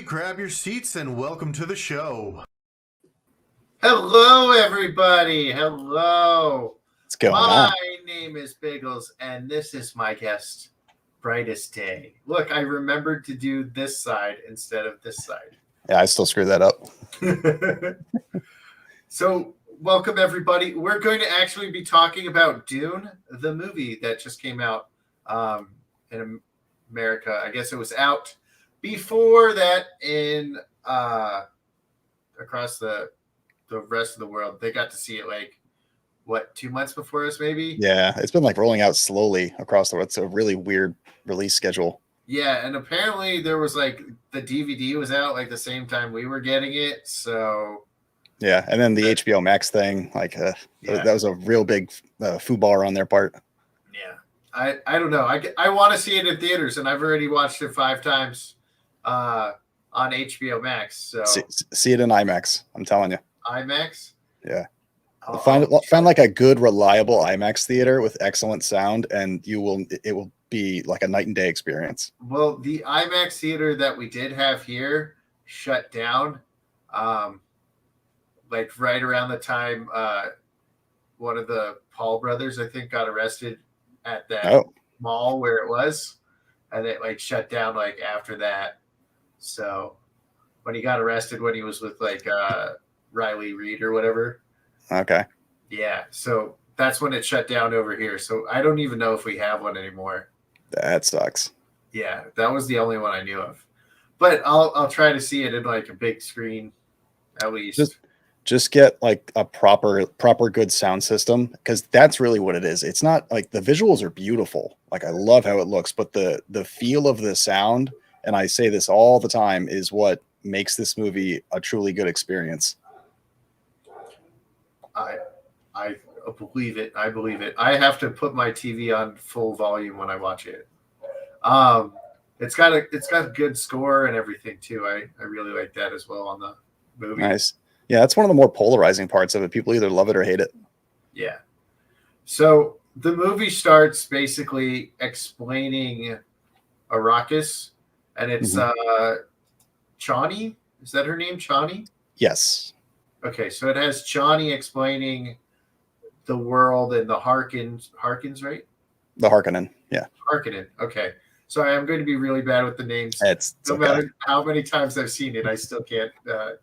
grab your seats and welcome to the show. Hello, everybody. Hello. What's going on? My name is Biggles, and this is my guest, Brightest Day. Look, I remembered to do this side instead of this side. Yeah, I still screw that up. So, welcome, everybody. We're going to actually be talking about Dune, the movie that just came out in America. I guess it was out before that in across the rest of the world. They got to see it like 2 months before us, maybe. Yeah, it's been like rolling out slowly across the world. It's a really weird release schedule. Yeah, and apparently there was like the DVD was out like the same time we were getting it. So yeah, and then the HBO Max thing, like that was a real big foobar on their part. Yeah, I don't know. I want to see it in theaters, and I've already watched it 5 times on HBO Max. So see it in IMAX. I'm telling you. IMAX. Yeah. Find like a good, reliable IMAX theater with excellent sound, and it will be like a night and day experience. Well, the IMAX theater that we did have here shut down, like right around the time one of the Paul brothers, I think, got arrested at that mall where it was, and it like shut down like after that. So when he got arrested, when he was with like Riley Reid or whatever. Okay. Yeah, so that's when it shut down over here. So I don't even know if we have one anymore. That sucks. Yeah, that was the only one I knew of. But I'll try to see it in like a big screen at least. Just get like a proper good sound system, because that's really what it is. It's not like the visuals are beautiful. Like I love how it looks, but the feel of the sound, and I say this all the time, is what makes this movie a truly good experience. I believe it. I believe it. I have to put my TV on full volume when I watch it. It's got a good score and everything too. I really like that as well on the movie. Nice. Yeah, that's one of the more polarizing parts of it. People either love it or hate it. Yeah. So the movie starts basically explaining Arrakis, and it's Chani. Is that her name, Chani? Yes. Okay, so it has Chani explaining the world and the Harkins, right? The Harkinin, yeah. Harkinin, okay. Sorry, I'm going to be really bad with the names. It's no matter how many times I've seen it, I still can't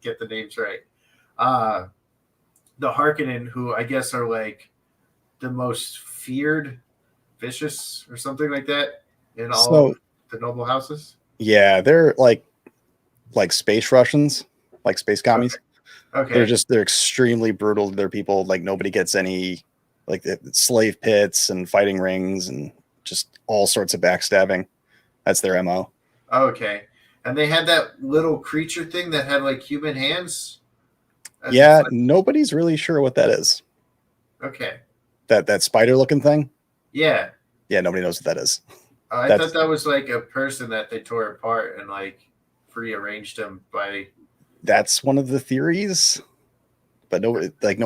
get the names right. The Harkinin, who I guess are like the most feared, vicious, or something like that in all of the noble houses. Yeah, they're like space Russians, like space commies. Okay. They're extremely brutal to their people. Like nobody gets any, like the slave pits and fighting rings and just all sorts of backstabbing. That's their MO. Okay. And they had that little creature thing that had like human hands. Yeah, nobody's really sure what that is. Okay. That spider looking thing? Yeah. Yeah, nobody knows what that is. I thought that was like a person that they tore apart and like rearranged them by. That's one of the theories, but no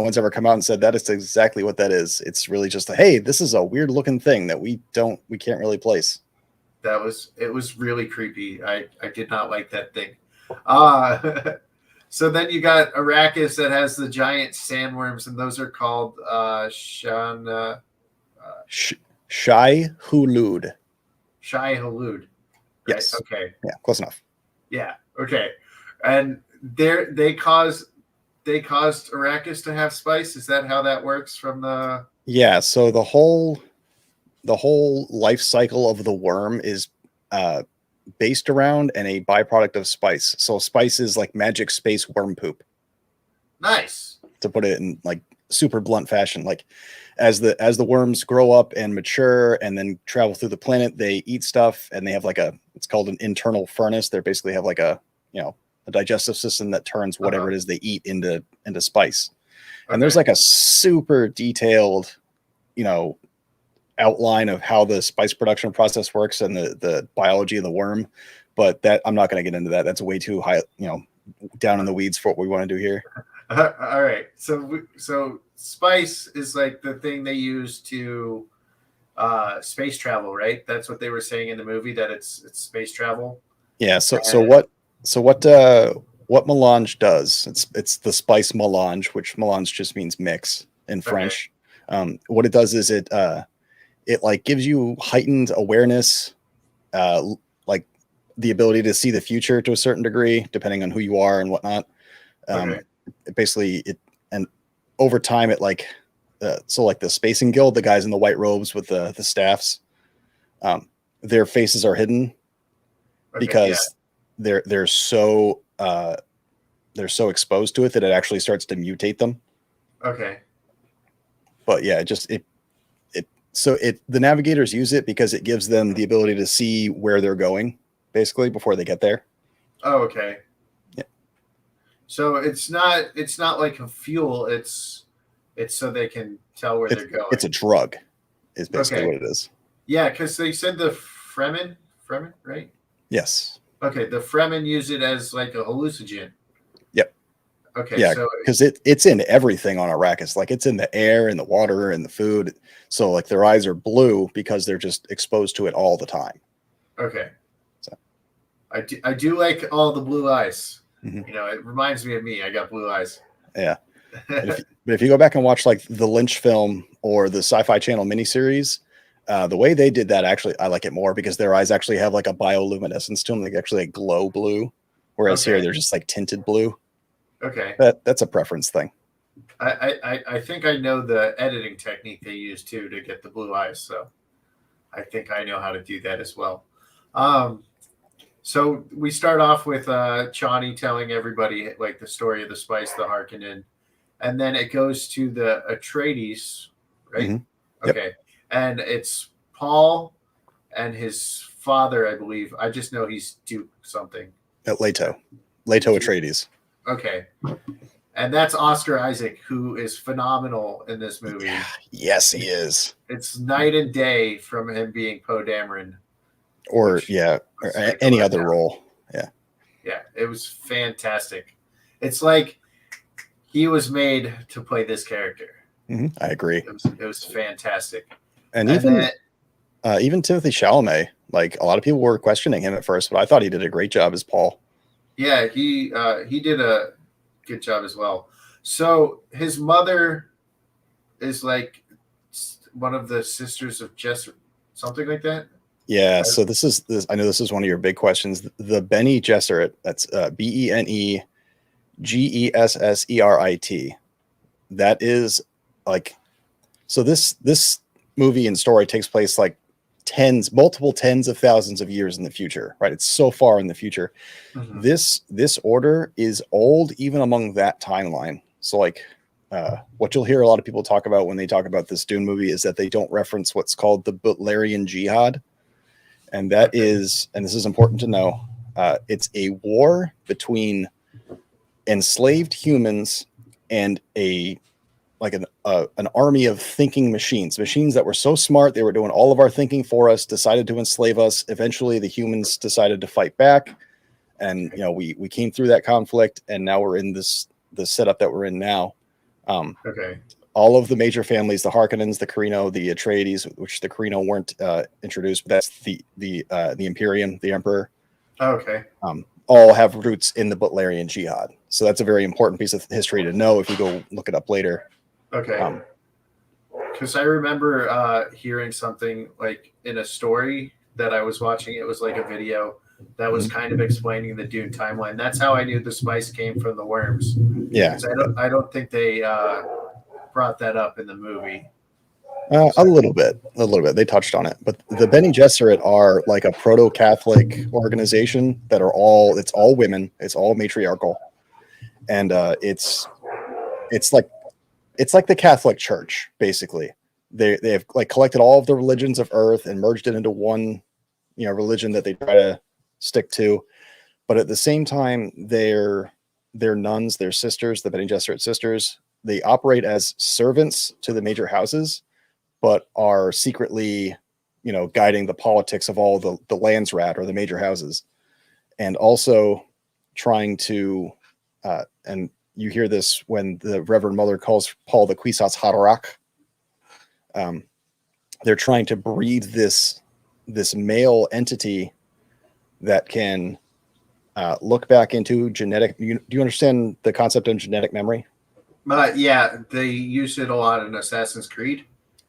one's ever come out and said that is exactly what that is. It's really just hey, this is a weird looking thing that we can't really place. It was really creepy. I did not like that thing. So then you got Arrakis that has the giant sandworms, and those are called Shai-Hulud. Shai-Hulud. Shai-Hulud. Right? Yes. Okay. Yeah, close enough. Yeah. Okay. And they caused Arrakis to have spice. Is that how that works from the? Yeah. So the whole life cycle of the worm is based around and a byproduct of spice. So spice is like magic space worm poop. Nice. To put it in like super blunt fashion, like as the worms grow up and mature and then travel through the planet, they eat stuff and they have like it's called an internal furnace. They basically have like a digestive system that turns whatever it is they eat into spice. And there's like a super detailed, outline of how the spice production process works and the biology of the worm, but that I'm not going to get into that. That's way too high, down in the weeds for what we want to do here. All right. So spice is like the thing they use to space travel, right? That's what they were saying in the movie, that it's space travel. Yeah. So what So what melange does? It's the Spice Melange, which melange just means mix in French. What it does is it like gives you heightened awareness, like the ability to see the future to a certain degree, depending on who you are and whatnot. Basically, and over time, it like so like the Spacing Guild, the guys in the white robes with the staffs, their faces are hidden because they're so exposed to it that it actually starts to mutate them. Okay. But yeah, the navigators use it because it gives them the ability to see where they're going, basically, before they get there. Oh, okay. Yeah. So it's not like a fuel. It's so they can tell where they're going. It's a drug, is basically what it is. Yeah, because they said the Fremen, right? Yes. Okay, the Fremen use it as like a hallucinogen. Yep. Okay. Yeah, so because it's in everything on Arrakis. Like it's in the air and the water and the food. So like their eyes are blue because they're just exposed to it all the time. Okay. So I do like all the blue eyes. Mm-hmm. You know, it reminds me of me. I got blue eyes. Yeah. But if you go back and watch like the Lynch film or the Sci-Fi Channel miniseries, the way they did that, actually, I like it more because their eyes actually have like a bioluminescence to them. They actually like glow blue, whereas here they're just like tinted blue. Okay. That's a preference thing. I think I know the editing technique they use too to get the blue eyes. So I think I know how to do that as well. So we start off with Chani telling everybody like the story of the spice, the Harkinin, and then it goes to the Atreides, right? Mm-hmm. Yep. Okay. And it's Paul and his father, I believe. I just know he's Duke something. Leto Atreides. Okay. And that's Oscar Isaac, who is phenomenal in this movie. Yes, he is. It's night and day from him being Poe Dameron. Or any other role. Yeah. Yeah, it was fantastic. It's like he was made to play this character. Mm-hmm. I agree. It was fantastic. And even Timothée Chalamet, like a lot of people were questioning him at first, but I thought he did a great job as Paul. Yeah, he did a good job as well. So his mother is like one of the sisters of Jess, something like that. Yeah. So this. I know this is one of your big questions. The Bene Gesserit. That's BENE GESSERIT. That is like. So this movie and story takes place like multiple tens of thousands of years in the future, right? It's so far in the future. Mm-hmm. This order is old even among that timeline. So like what you'll hear a lot of people talk about when they talk about this Dune movie is that they don't reference what's called the Butlerian Jihad. And that is, and this is important to know, it's a war between enslaved humans and an army of thinking machines that were so smart they were doing all of our thinking for us, decided to enslave us. Eventually the humans decided to fight back, and we came through that conflict, and now we're in the setup that we're in now. All of the major families, the Harkonnens, the Carino, the Atreides, which the Carino weren't introduced, but that's the Imperium, the Emperor. All have roots in the Butlerian Jihad. So that's a very important piece of history to know if you go look it up later. Because I remember hearing something like in a story that I was watching. It was like a video that was kind of explaining the Dune timeline. That's how I knew the spice came from the worms. Yeah, I don't think they brought that up in the movie. A little bit. They touched on it, but the Bene Gesserit are like a proto-Catholic organization that it's all women, it's all matriarchal, and it's like the Catholic Church basically. They have like collected all of the religions of Earth and merged it into one, religion that they try to stick to, but at the same time, they're nuns, their sisters, the Bene Gesserit sisters. They operate as servants to the major houses, but are secretly, guiding the politics of all the Landsrat or the major houses, and also trying to, and you hear this when the Reverend Mother calls Paul the Kwisatz Haderach. They're trying to breed this male entity that can look back into genetic. Do you understand the concept of genetic memory? Yeah, they use it a lot in Assassin's Creed.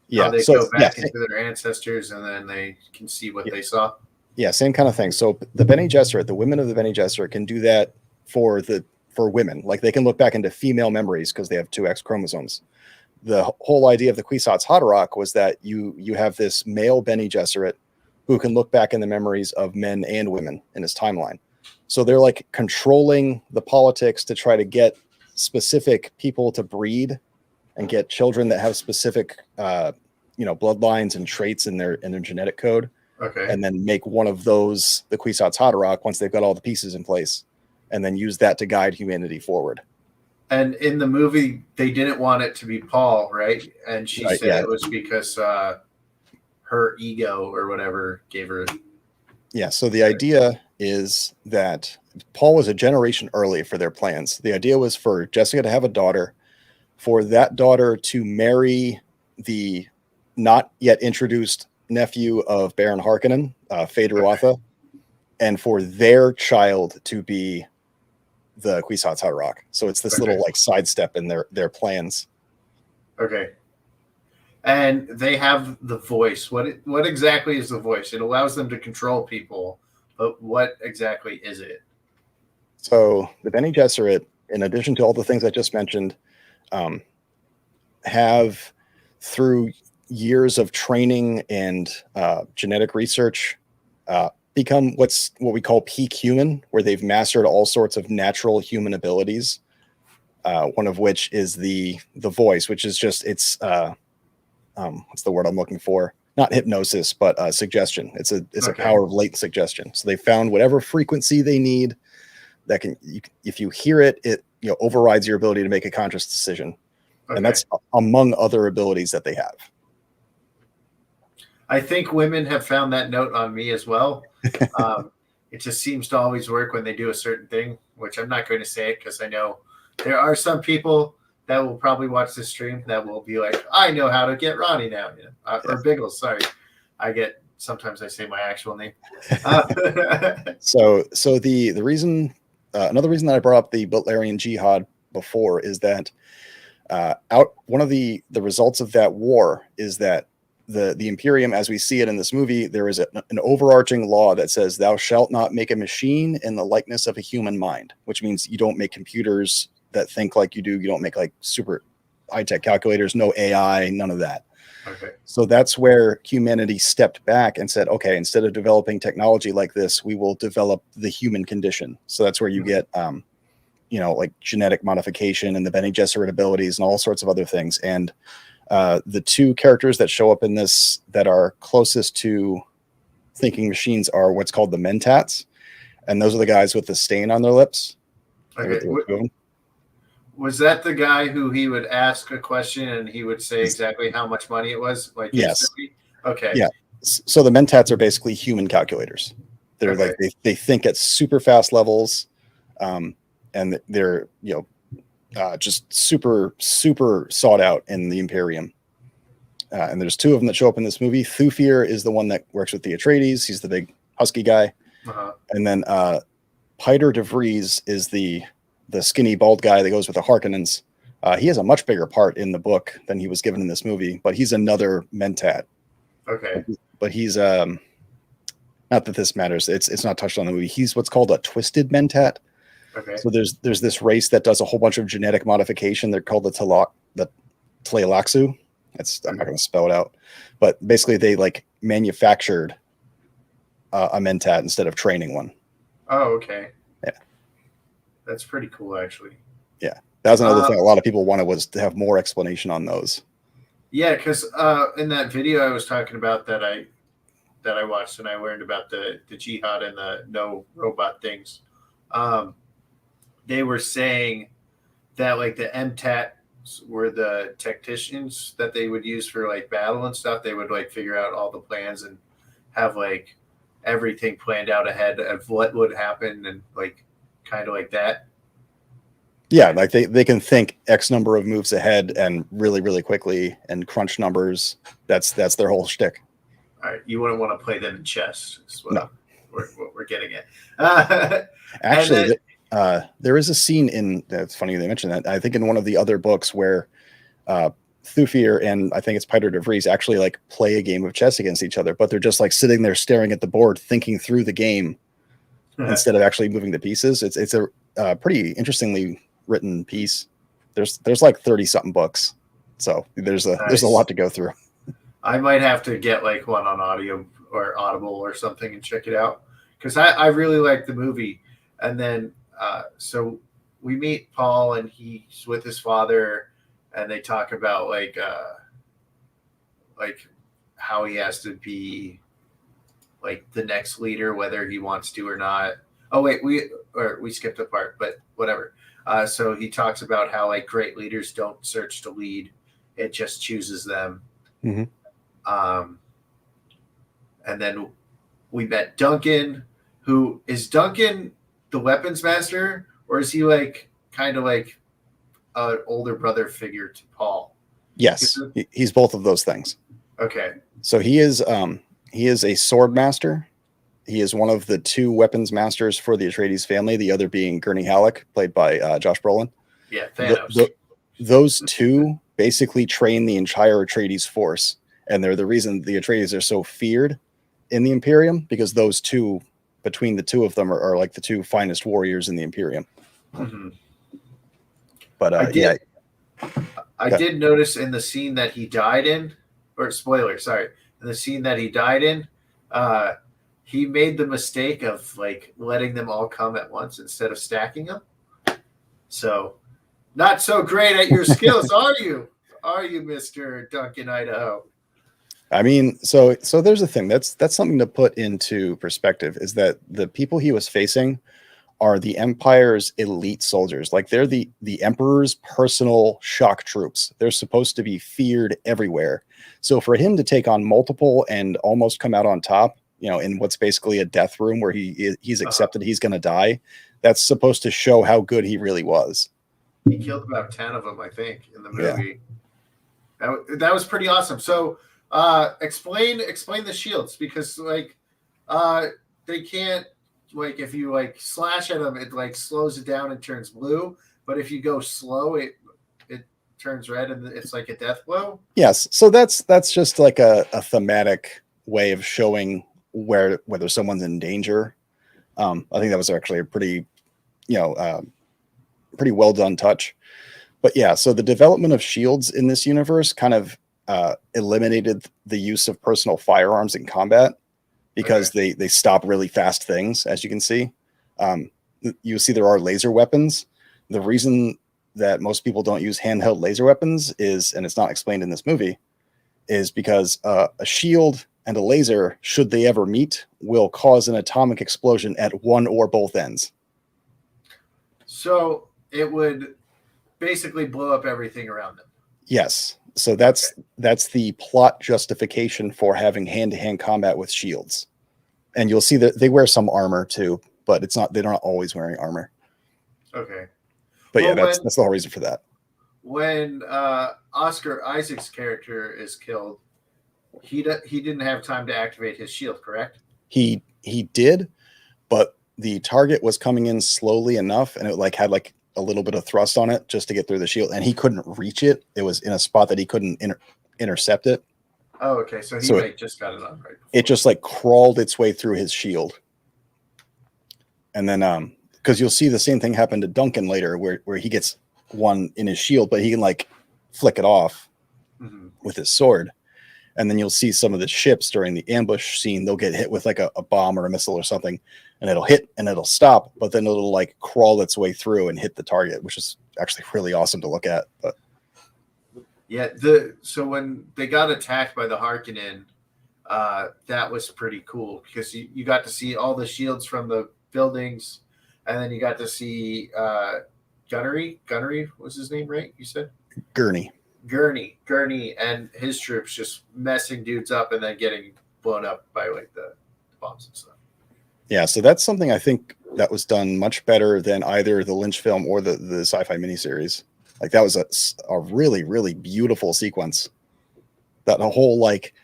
Yeah, How they so go back into their ancestors and then they can see what they saw. Yeah, same kind of thing. So the Bene Gesserit, the women of the Bene Gesserit can do that for women. Like they can look back into female memories because they have two X chromosomes. The whole idea of the Kwisatz Haderach was that you have this male Bene Gesserit who can look back in the memories of men and women in his timeline. So they're like controlling the politics to try to get specific people to breed and get children that have specific bloodlines and traits in their genetic code. Okay. And then make one of those the Kwisatz Haderach once they've got all the pieces in place, and then use that to guide humanity forward. And in the movie, they didn't want it to be Paul, right? And she said it was because her ego or whatever gave her. Yeah. So the idea is that Paul was a generation early for their plans. The idea was for Jessica to have a daughter, for that daughter to marry the not yet introduced nephew of Baron Harkinin, Phaedra Watha, and for their child to be the Kwisatz Haderach. So it's this little like sidestep in their plans. Okay. And they have the voice. What exactly is the voice? It allows them to control people, but what exactly is it? So the Bene Gesserit, in addition to all the things I just mentioned, have through years of training and genetic research become what we call peak human, where they've mastered all sorts of natural human abilities. One of which is the voice, which is just what's the word I'm looking for? Not hypnosis, but suggestion. It's a power of latent suggestion. So they found whatever frequency they need that if you hear it, it overrides your ability to make a conscious decision. Okay. And that's among other abilities that they have. I think women have found that note on me as well. It just seems to always work when they do a certain thing, which I'm not going to say it because I know there are some people that will probably watch this stream that will be like, I know how to get Ronnie now, or Biggles. Sorry. Sometimes I say my actual name. So the reason, another reason that I brought up the Butlerian Jihad before is that one of the results of that war is that the Imperium, as we see it in this movie, there is an overarching law that says thou shalt not make a machine in the likeness of a human mind, which means you don't make computers that think like you do. You don't make like super high-tech calculators, no AI, none of that. Okay. So that's where humanity stepped back and said, okay, instead of developing technology like this, we will develop the human condition. So that's where you get, like genetic modification and the Bene Gesserit abilities and all sorts of other things. And the two characters that show up in this that are closest to thinking machines are what's called the Mentats. And those are the guys with the stain on their lips. Okay. Was that the guy who he would ask a question and he would say exactly how much money it was? Like yes. Instantly? Okay. Yeah. So the Mentats are basically human calculators. They're like they think at super fast levels, and they're just super sought out in the Imperium. And there's two of them that show up in this movie. Thufir is the one that works with the Atreides. He's the big husky guy. And then Piter de Vries is the skinny bald guy that goes with the Harkonnens. He has a much bigger part in the book than he was given in this movie, but he's another Mentat. Okay. But he's not that this matters. It's not touched on in the movie. He's what's called a twisted Mentat. Okay. So there's this race that does a whole bunch of genetic modification. They're called the Tleilaxu. I'm not going to spell it out, but basically they like manufactured a Mentat instead of training one. Oh, okay. Yeah. That's pretty cool, actually. Yeah. That was another thing a lot of people wanted, was to have more explanation on those. Yeah, because in that video I was talking about that I watched and I learned about the jihad and the no robot things. They were saying that like the MTAT were the tacticians that they would use for like battle and stuff. They would like figure out all the plans and have like everything planned out ahead of what would happen and like kind of like that. Yeah, like they can think X number of moves ahead and really, really quickly and crunch numbers. That's their whole shtick. All right, you wouldn't want to play them in chess. No. we're getting at. Actually, there is a scene in. It's funny they mentioned that. I think in one of the other books where Thufir and I think it's Piter de Vries actually like play a game of chess against each other, but they're just like sitting there staring at the board, thinking through the game instead of actually moving the pieces. It's a pretty interestingly written piece. There's like 30 something books, so there's a lot to go through. I might have to get like one on audio or Audible or something and check it out because I really like the movie. And then so we meet Paul and he's with his father and they talk about like how he has to be like the next leader, whether he wants to or not. Oh wait, we skipped a part, but whatever. So he talks about how like great leaders don't search to lead; it just chooses them. Mm-hmm. And then we met Duncan, who is Duncan the weapons master, or is he like kind of like an older brother figure to Paul? Yes, he's both of those things. Okay. So he is a sword master. He is one of the two weapons masters for the Atreides family, the other being Gurney Halleck, played by Josh Brolin. Yeah, Thanos. Those two basically train the entire Atreides force, and they're the reason the Atreides are so feared in the Imperium, because those two, between the two of them, are like the two finest warriors in the Imperium. Mm-hmm. But I did notice in the scene that he died in, or spoiler, sorry, in the scene that he died in, he made the mistake of like letting them all come at once instead of stacking them. So, not so great at your skills, are you? Are you, Mr. Duncan, Idaho? I mean, so there's a thing that's something to put into perspective, is that the people he was facing are the Empire's elite soldiers. Like they're the Emperor's personal shock troops. They're supposed to be feared everywhere. So for him to take on multiple and almost come out on top, you know, in what's basically a death room where he's accepted he's going to die, that's supposed to show how good he really was. He killed about 10 of them, I think, in the movie. Yeah. That was pretty awesome. So explain the shields, because like they can't, like if you like slash at them, it like slows it down and turns blue, but if you go slow, it turns red and it's like a death blow. Yes, so that's just like a thematic way of showing whether someone's in danger. I think that was actually a pretty pretty well done touch. But yeah, so the development of shields in this universe kind of eliminated the use of personal firearms in combat, because they stop really fast things, as you can see. You see there are laser weapons. The reason that most people don't use handheld laser weapons is, and it's not explained in this movie, is because a shield and a laser, should they ever meet, will cause an atomic explosion at one or both ends. So it would basically blow up everything around them. Yes. So that's the plot justification for having hand-to-hand combat with shields. And you'll see that they wear some armor too, but they're not always wearing armor. Okay. But well, yeah, that's the whole reason for that. When Oscar Isaac's character is killed, he didn't have time to activate his shield, correct? He did, but the target was coming in slowly enough, and it like had like a little bit of thrust on it just to get through the shield, and he couldn't reach it. It was in a spot that he couldn't intercept it. Oh, okay. So he just got it on right before. It just like crawled its way through his shield. And then because you'll see the same thing happen to Duncan later, where he gets one in his shield, but he can like flick it off with his sword. And then you'll see some of the ships during the ambush scene, they'll get hit with like a bomb or a missile or something, and it'll hit and it'll stop, but then it'll like crawl its way through and hit the target, which is actually really awesome to look at. But yeah, so when they got attacked by the Harkinin, that was pretty cool, because you got to see all the shields from the buildings, and then you got to see Gunnery was his name, right? You said Gurney, and his troops just messing dudes up and then getting blown up by like the bombs and stuff. Yeah, so that's something I think that was done much better than either the Lynch film or the sci-fi miniseries. Like that was a really, really beautiful sequence. That whole like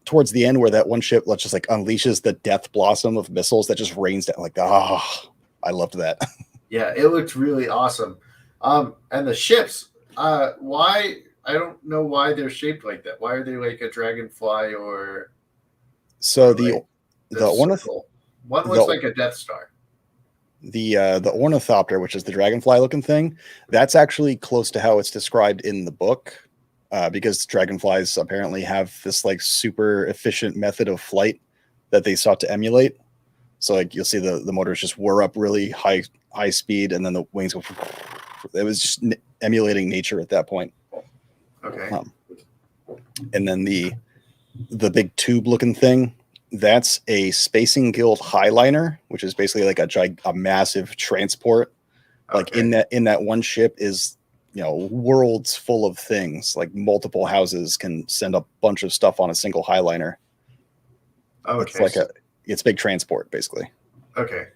towards the end where that one ship just like unleashes the death blossom of missiles that just rains down. Like, I loved that. Yeah, it looked really awesome. And the ships, why? I don't know why they're shaped like that. Why are they like a dragonfly or? So or the like the one looks like a Death Star. The Ornithopter, which is the dragonfly looking thing, that's actually close to how it's described in the book, because dragonflies apparently have this like super efficient method of flight that they sought to emulate. So like you'll see the motors just whir up really high speed, and then the wings go. It was just emulating nature at that point. Okay. And then the big tube looking thing, that's a Spacing Guild Highliner, which is basically like a massive transport. Like in that one ship is, worlds full of things. Like multiple houses can send a bunch of stuff on a single Highliner. Okay. It's big transport basically. Okay.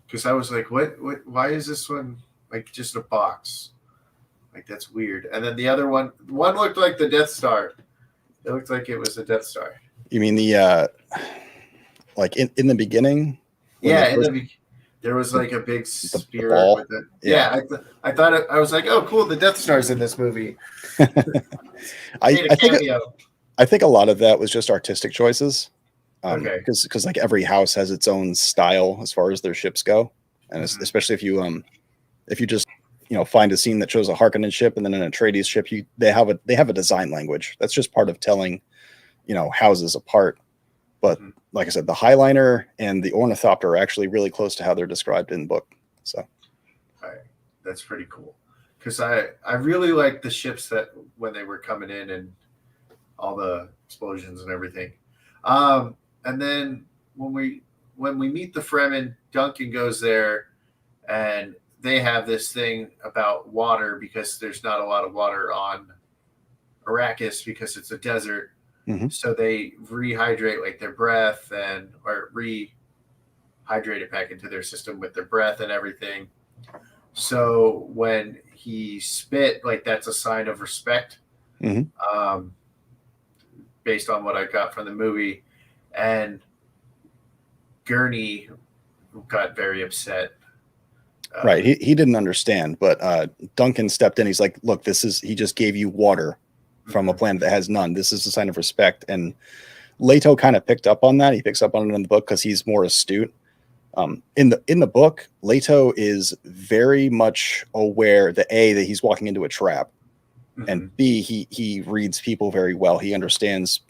Because I was like, what? Why is this one like just a box? Like that's weird. And then the other one looked like the Death Star. It looked like it was the Death Star. You mean the like in the beginning? Yeah, there was like a big spear with it. Yeah, I thought I was like, oh, cool, the Death Star's in this movie. I think a lot of that was just artistic choices. Okay. Because like every house has its own style as far as their ships go, and especially if you just find a scene that shows a Harkinin ship and then an Atreides ship, they have a design language. That's just part of telling houses apart. But like I said, the Highliner and the Ornithopter are actually really close to how they're described in the book. So all right. That's pretty cool, because I really liked the ships that when they were coming in and all the explosions and everything. And then when we meet the Fremen, Duncan goes there and they have this thing about water because there's not a lot of water on Arrakis because it's a desert. Mm-hmm. So they rehydrate like their breath or rehydrate it back into their system with their breath and everything. So when he spit, like that's a sign of respect. Mm-hmm. Based on what I got from the movie. And Gurney got very upset. Right. He didn't understand, but Duncan stepped in. He's like, look, he just gave you water from a planet that has none. This is a sign of respect. And Leto kind of picked up on that. He picks up on it in the book because he's more astute. In the book, Leto is very much aware that he's walking into a trap. And B, he reads people very well. He understands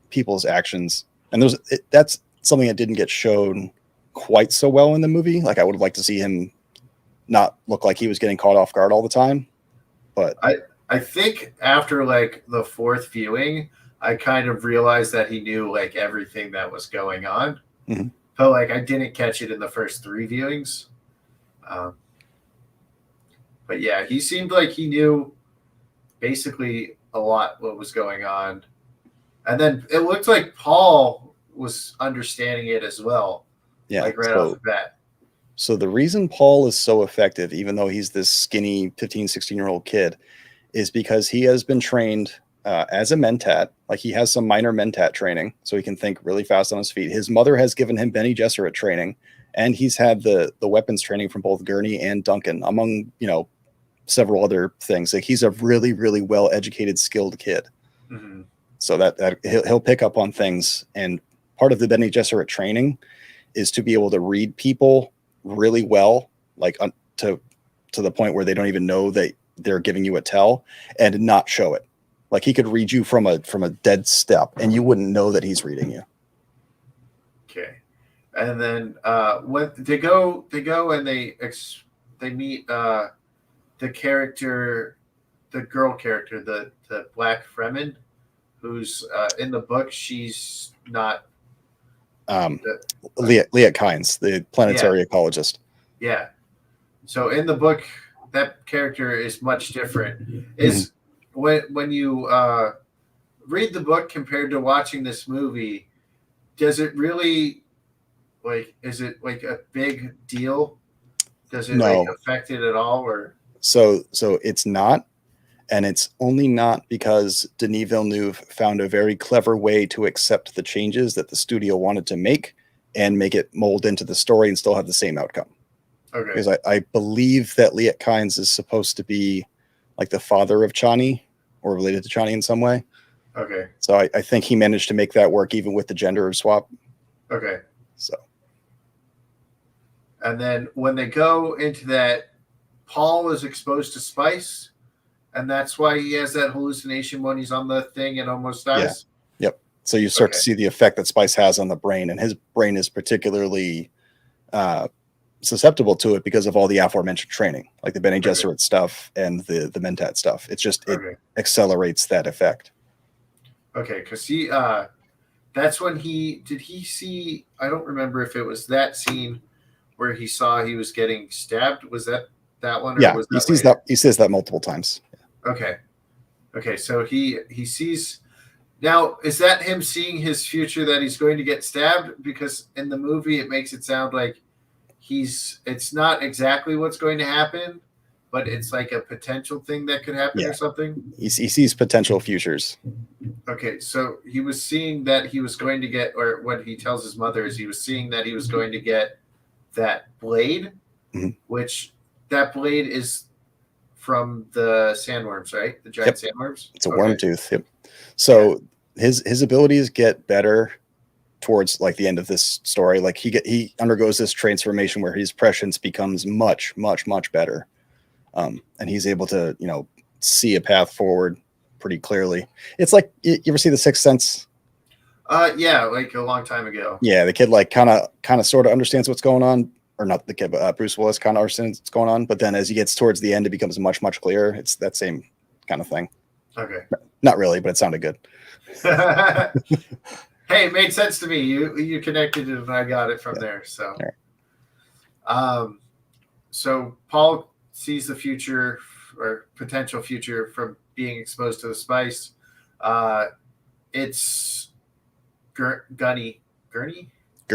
people's actions, and that's something that didn't get shown quite so well in the movie. Like I would have liked to see him not look like he was getting caught off guard all the time. But I think after like the fourth viewing, I kind of realized that he knew like everything that was going on. Mm-hmm. But like I didn't catch it in the first three viewings. But yeah, he seemed like he knew basically a lot what was going on. And then it looked like Paul was understanding it as well. Yeah. Like right off the bat. So the reason Paul is so effective, even though he's this skinny 15, 16-year-old kid, is because he has been trained as a mentat. Like he has some minor mentat training, so he can think really fast on his feet. His mother has given him Bene Gesserit training, and he's had the weapons training from both Gurney and Duncan, among, several other things. Like he's a really, really well-educated, skilled kid. Mm-hmm. So that he'll pick up on things. And part of the Bene Gesserit training is to be able to read people really well, like to the point where they don't even know that they're giving you a tell, and not show it. Like he could read you from a dead step and you wouldn't know that he's reading you. Okay. And then when they go and they meet the character, the girl character, the Black Fremen, who's in the book, she's not Leah Kynes, the planetary ecologist. Yeah. So in the book, that character is much different. Is when you read the book compared to watching this movie, does it really is it like a big deal? Does it affect it at all? Or so it's not. And it's only not because Denis Villeneuve found a very clever way to accept the changes that the studio wanted to make and make it mold into the story and still have the same outcome. Okay. Because I believe that Liet Kynes is supposed to be like the father of Chani or related to Chani in some way. Okay. So I think he managed to make that work even with the gender swap. Okay. So. And then when they go into that, Paul is exposed to Spice, and that's why he has that hallucination when he's on the thing and almost dies. Yeah. Yep. So you start to see the effect that Spice has on the brain, and his brain is particularly susceptible to it because of all the aforementioned training, like the Bene Gesserit stuff and the Mentat stuff. It's just it accelerates that effect. Okay, because he that's when he see, I don't remember if it was that scene where he saw he was getting stabbed. Was that one? Or Yeah, was he sees that. He says that multiple times. Okay. So he sees. Now, is that him seeing his future that he's going to get stabbed? Because in the movie, it makes it sound like it's not exactly what's going to happen, but it's like a potential thing that could happen or something. He sees potential futures. Okay, so he was seeing that he was going to get, or what he tells his mother is he was seeing that he was going to get that blade, which that blade is from the sandworms, right? The giant sandworms. It's a worm tooth. Yep. So his abilities get better towards like the end of this story. Like he undergoes this transformation where his prescience becomes much, much, much better. And he's able to, see a path forward pretty clearly. It's like, you ever see The Sixth Sense? Yeah, like a long time ago. Yeah, the kid like kind of sort of understands what's going on, or not the kid, but Bruce Willis kind of understands what's going on. But then as he gets towards the end, it becomes much, much clearer. It's that same kind of thing. Okay. Not really, but it sounded good. Hey, it made sense to me. You connected it, and I got it from there. So, so Paul sees the future or potential future from being exposed to the spice. It's Gurney, like Gurney.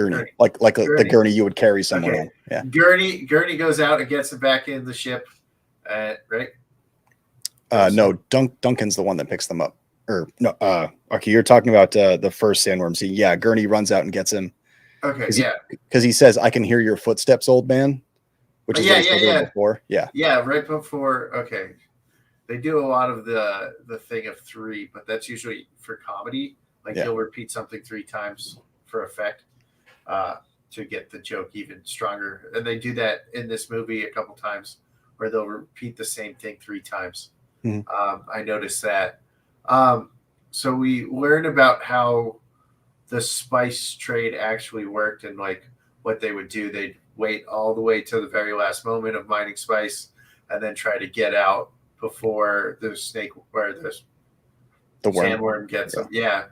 The gurney you would carry someone on. Yeah, Gurney goes out and gets him back in the ship. Right? No, Duncan's the one that picks them up. Or no, okay, you're talking about the first sandworm scene. Yeah, Gurney runs out and gets him. Okay, because he says, "I can hear your footsteps, old man," which is before. Yeah, right before. Okay, they do a lot of the thing of three, but that's usually for comedy. Like he'll repeat something 3 times for effect to get the joke even stronger, and they do that in this movie a couple times where they'll repeat the same thing 3 times. I noticed that. So we learn about how the spice trade actually worked and like what they would do. They'd wait all the way to the very last moment of mining spice and then try to get out before the snake or the sandworm gets them. Yeah.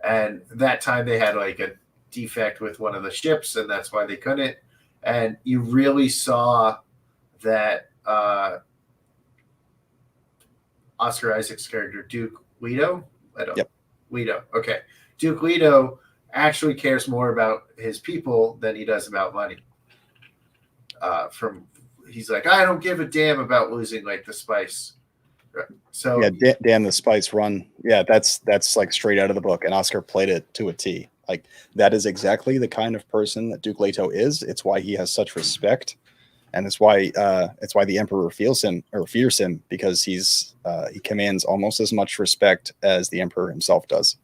And that time they had like a defect with one of the ships, and that's why they couldn't. And you really saw that Oscar Isaac's character, Duke Leto. Leto. Okay. Duke Leto actually cares more about his people than he does about money. He's like, I don't give a damn about losing like the spice. So yeah, damn the spice run. Yeah, that's like straight out of the book, and Oscar played it to a T. Like that is exactly the kind of person that Duke Leto is. It's why he has such respect. And it's why the Emperor fears him, because he commands almost as much respect as the Emperor himself does.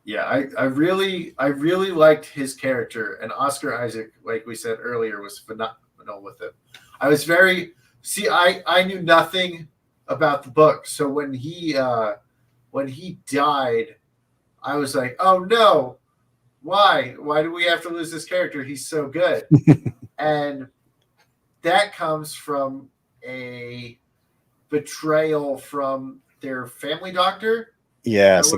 Yeah, I really liked his character, and Oscar Isaac, like we said earlier, was phenomenal with him. I knew nothing about the book, so when he died, I was like, oh no, why do we have to lose this character? He's so good. And that comes from a betrayal from their family doctor. Yeah, so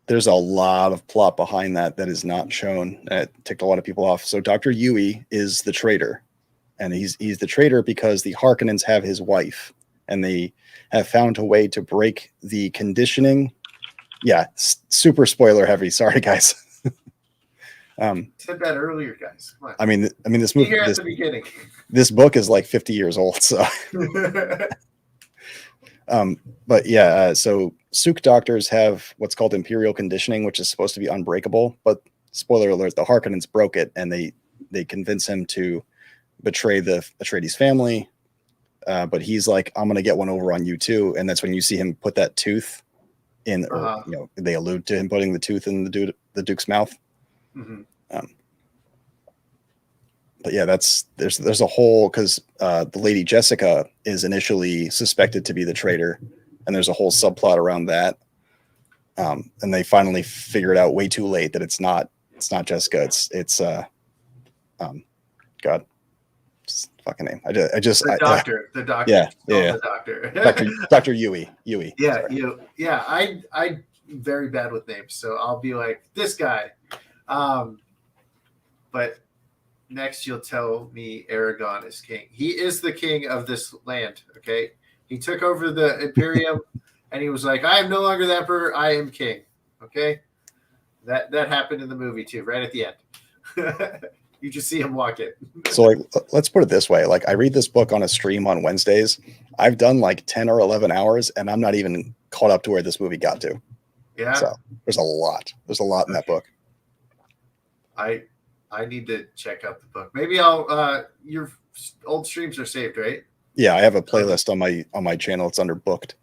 there's a lot of plot behind that is not shown. It ticked a lot of people off. So Dr. Yui is the traitor, and he's the traitor because the Harkinins have his wife, and they have found a way to break the conditioning. Yeah, super spoiler heavy. Sorry, guys. Said that earlier, guys. Come on. I mean, this movie here at the beginning. This book is like 50 years old, so But yeah, so Suk doctors have what's called imperial conditioning, which is supposed to be unbreakable. But spoiler alert, the Harkonnens broke it, and they convince him to betray the Atreides family. But he's like, I'm gonna get one over on you too, and that's when you see him put that tooth in, or they allude to him putting the tooth in the Duke's mouth. Mm-hmm. But yeah, there's a whole, because the Lady Jessica is initially suspected to be the traitor, and there's a whole subplot around that. And they finally figure it out way too late that it's not Jessica. It's God, fucking name. The doctor. Yeah. The doctor. Dr. Yui. Yeah, I very bad with names, so I'll be like this guy. But next you'll tell me Aragon is king. He is the king of this land, okay? He took over the Imperium and he was like, I am no longer the emperor, I am king. Okay? That happened in the movie too, right at the end. You just see him walk in. So like, let's put it this way. Like, I read this book on a stream on Wednesdays. I've done like 10 or 11 hours and I'm not even caught up to where this movie got to. Yeah. So there's a lot in that book. I need to check out the book. Maybe I'll your old streams are saved, right? Yeah, I have a playlist on my channel. It's under booked.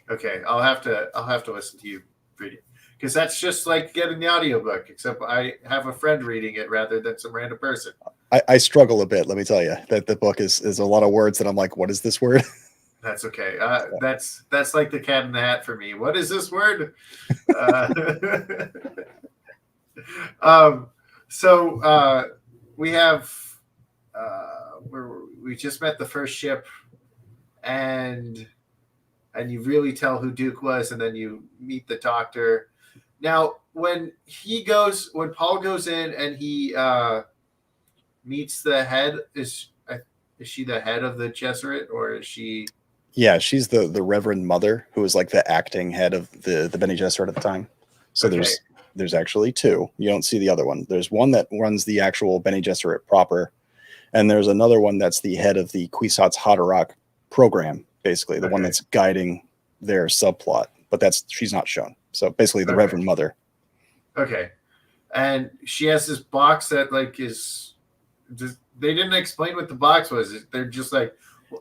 Okay, I'll have to listen to you read it, because that's just like getting the audiobook, except I have a friend reading it rather than some random person. I struggle a bit, let me tell you. That the book is a lot of words that I'm like, what is this word? That's okay. That's like the cat in the hat for me. What is this word? So we have we just met the first ship, and you really tell who Duke was, and then you meet the doctor. Now, when Paul goes in and he meets the head, is she the head of the Jesuit, or is she? Yeah, she's the Reverend Mother, who was like the acting head of the Bene Gesserit at the time. So okay. There's actually two. You don't see the other one. There's one that runs the actual Bene Gesserit proper, and there's another one that's the head of the Kwisatz Haderach program, basically the one that's guiding their subplot. But she's not shown. So basically, the Reverend Mother. Okay, and she has this box that like is. They didn't explain what the box was. They're just like,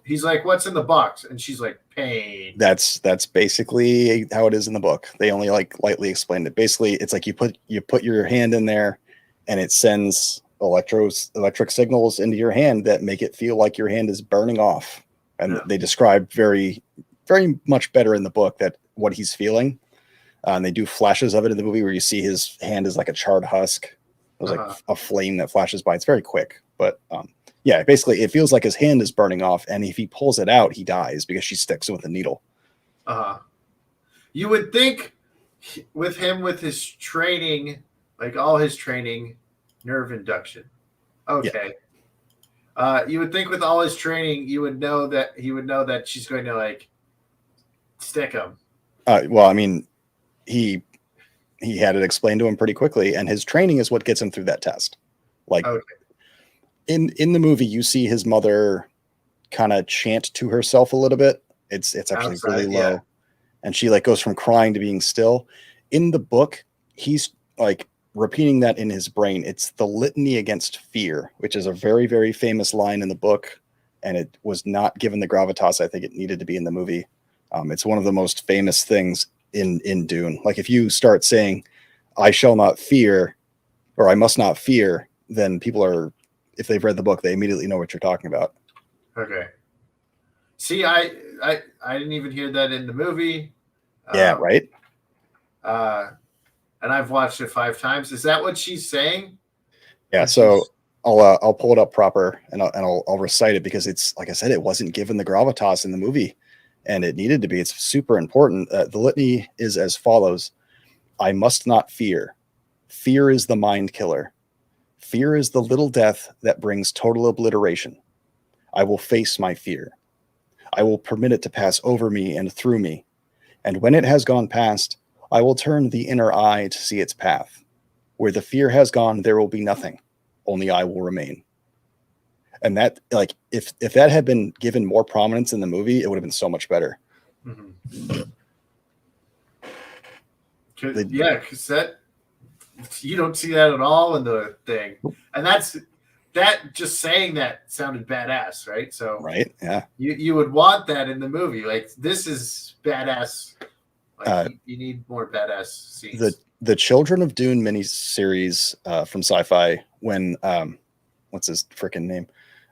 he's like, "What's in the box?" And she's like, "Pain." That's basically how it is in the book. They only like lightly explained it. Basically, it's like you put your hand in there, and it sends electric signals into your hand that make it feel like your hand is burning off. And they describe very, very much better in the book that what he's feeling. And they do flashes of it in the movie where you see his hand is like a charred husk. There's like a flame that flashes by. It's very quick, but yeah, basically it feels like his hand is burning off, and if he pulls it out, he dies because she sticks him with a needle. You would think with his training, like all his training, nerve induction. Okay. Yeah. You would think with all his training, he would know that she's going to like stick him. Well, I mean, he had it explained to him pretty quickly, and his training is what gets him through that test. Like in the movie, you see his mother kind of chant to herself a little bit. It's actually really low, and she like goes from crying to being still. In the book, he's like repeating that in his brain. It's the litany against fear, which is a very, very famous line in the book, and it was not given the gravitas I think it needed to be in the movie. It's one of the most famous things in Dune. Like if you start saying, "I shall not fear," or "I must not fear," then people are, if they've read the book, they immediately know what you're talking about. Okay. See, I didn't even hear that in the movie. Yeah, right. And I've watched it 5 times. Is that what she's saying? Yeah. So I'll pull it up proper and I'll recite it, because it's, like I said, it wasn't given the gravitas in the movie, and it needed to be. It's super important. The litany is as follows: I must not fear. Fear is the mind killer. Fear is the little death that brings total obliteration. I will face my fear. I will permit it to pass over me and through me. And when it has gone past, I will turn the inner eye to see its path. Where the fear has gone, there will be nothing. Only I will remain. And that, like, if that had been given more prominence in the movie, it would have been so much better. Mm-hmm. Because that you don't see that at all in the thing, and that just saying that sounded badass, right? So right, yeah, you would want that in the movie. Like this is badass. Like you need more badass scenes. The Children of Dune miniseries from Sci-Fi. When what's his freaking name?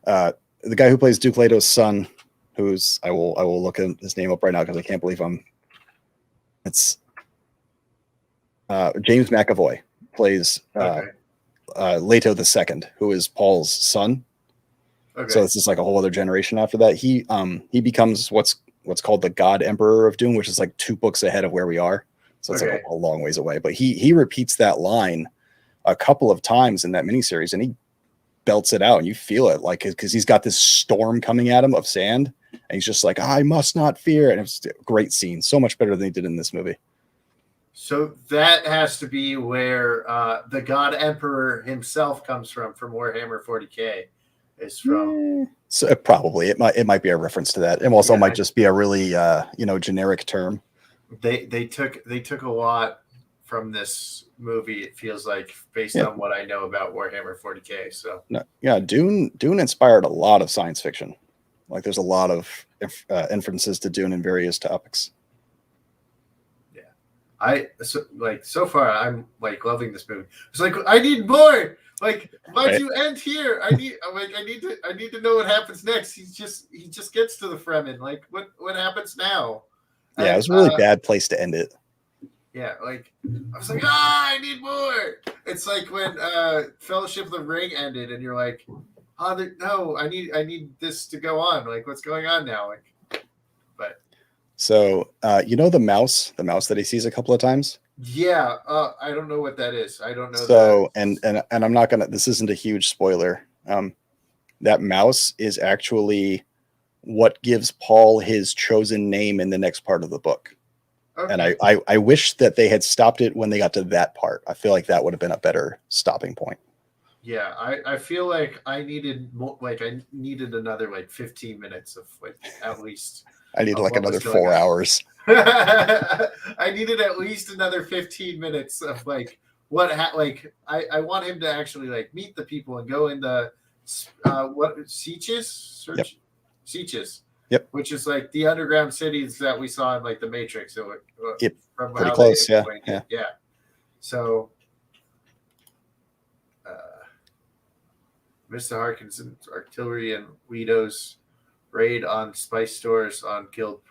The guy who plays Duke Leto's son, who's I will look his name up right now because I can't believe it's James McAvoy plays Leto the Second, who is Paul's son. Okay. So it's just like a whole other generation after that. He becomes what's called the God Emperor of Dune, which is like 2 books ahead of where we are. So it's like a long ways away. But he repeats that line a couple of times in that miniseries, and he belts it out, and you feel it, like because he's got this storm coming at him of sand, and he's just like, I must not fear. And it's a great scene, so much better than he did in this movie. So that has to be where the God Emperor himself comes from Warhammer 40K. Is from. So probably it might be a reference to that, and also might just be a really generic term. They took a lot from this movie. It feels like based on what I know about Warhammer 40K. So Dune inspired a lot of science fiction. Like there's a lot of inferences to Dune in various topics. So far I'm like loving this movie. It's like I need more. Like, why'd you end here? I need to know what happens next. He just gets to the Fremen. Like, what happens now? Yeah, it was a really bad place to end it. Yeah, like I was like, I need more. It's like when Fellowship of the Ring ended, and you're like, no, I need this to go on. Like, what's going on now? Like, but so the mouse that he sees a couple of times. Yeah, I don't know what that is. I don't know. So, that. and I'm not gonna. This isn't a huge spoiler. That mouse is actually what gives Paul his chosen name in the next part of the book. Okay. And I wish that they had stopped it when they got to that part. I feel like that would have been a better stopping point. Yeah, I feel like I needed another 15 minutes of at least. I need like another 4 hours. I needed at least another 15 minutes of I want him to actually meet the people and go in the Sieges? Yep. Sieges. Yep. Which is like the underground cities that we saw in the Matrix. So yep. Pretty close, yeah. So Mr. Harkinson's artillery and Guido's raid on spice stores on Guild.